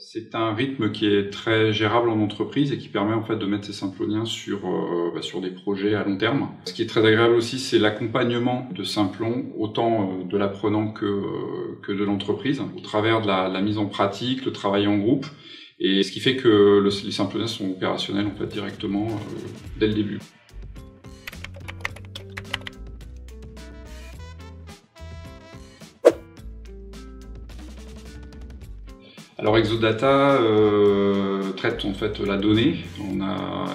C'est un rythme qui est très gérable en entreprise et qui permet en fait de mettre ses Simploniens sur des projets à long terme. Ce qui est très agréable aussi, c'est l'accompagnement de Simplon, autant de l'apprenant que de l'entreprise, au travers de la mise en pratique, le travail en groupe, et ce qui fait que les Simploniens sont opérationnels en fait directement dès le début. Alors Exodata traite en fait la donnée. On a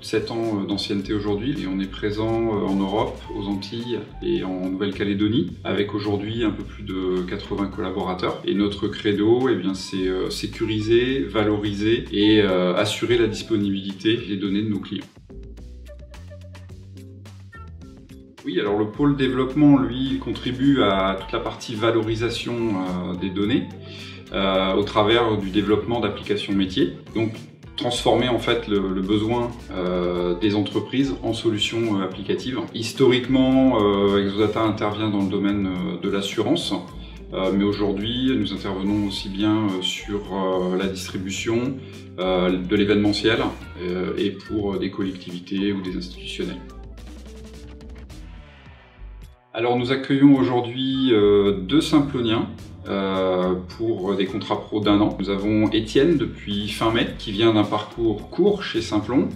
7 ans d'ancienneté aujourd'hui et on est présent en Europe, aux Antilles et en Nouvelle-Calédonie, avec aujourd'hui un peu plus de 80 collaborateurs. Et notre credo, c'est sécuriser, valoriser et assurer la disponibilité des données de nos clients. Oui, alors le pôle développement, lui, contribue à toute la partie valorisation des données au travers du développement d'applications métiers. Donc, transformer en fait le besoin des entreprises en solutions applicatives. Historiquement, Exodata intervient dans le domaine de l'assurance, mais aujourd'hui, nous intervenons aussi bien sur la distribution, de l'événementiel et pour des collectivités ou des institutionnels. Alors nous accueillons aujourd'hui 2 Simploniens pour des contrats pro d'1 an. Nous avons Étienne depuis fin mai qui vient d'un parcours court chez Simplon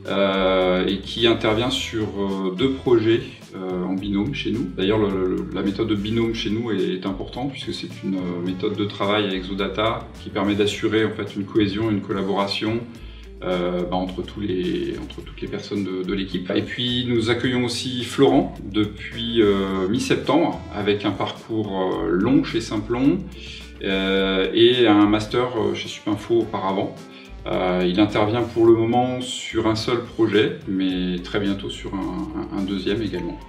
et qui intervient sur 2 projets en binôme chez nous. D'ailleurs la méthode de binôme chez nous est importante puisque c'est une méthode de travail à Exodata qui permet d'assurer en fait une cohésion, une collaboration entre toutes les personnes de l'équipe. Et puis nous accueillons aussi Florent depuis mi-septembre avec un parcours long chez Simplon et un master chez Supinfo auparavant. Il intervient pour le moment sur un seul projet, mais très bientôt sur un deuxième également.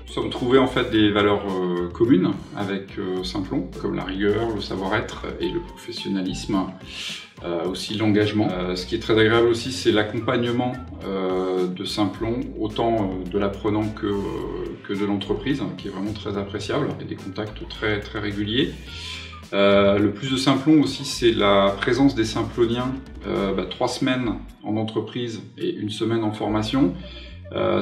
Nous sommes trouvés en fait des valeurs communes avec Simplon, comme la rigueur, le savoir-être et le professionnalisme, aussi l'engagement. Ce qui est très agréable aussi, c'est l'accompagnement de Simplon, autant de l'apprenant que de l'entreprise, qui est vraiment très appréciable, et des contacts très réguliers. Le plus de Simplon aussi, c'est la présence des Simploniens 3 semaines en entreprise et 1 semaine en formation.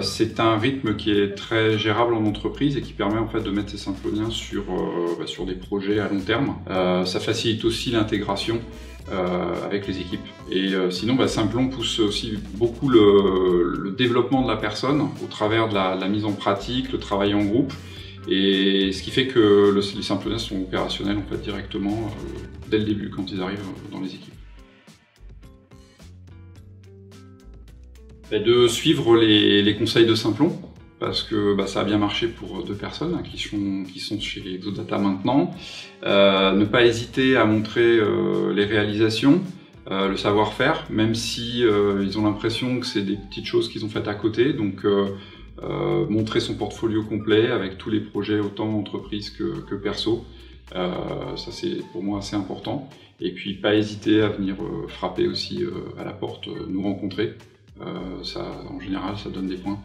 C'est un rythme qui est très gérable en entreprise et qui permet en fait de mettre ses Simploniens sur des projets à long terme. Ça facilite aussi l'intégration avec les équipes. Et sinon, Simplon pousse aussi beaucoup le développement de la personne au travers de la mise en pratique, le travail en groupe. Et ce qui fait que les Simploniens sont opérationnels en fait directement dès le début quand ils arrivent dans les équipes. De suivre les conseils de Simplon, parce que ça a bien marché pour 2 personnes qui sont chez Exodata maintenant. Ne pas hésiter à montrer les réalisations, le savoir-faire, même si ils ont l'impression que c'est des petites choses qu'ils ont faites à côté. Donc montrer son portfolio complet avec tous les projets, autant entreprise que perso. Ça c'est pour moi assez important. Et puis pas hésiter à venir frapper aussi à la porte, nous rencontrer. En général, ça donne des points.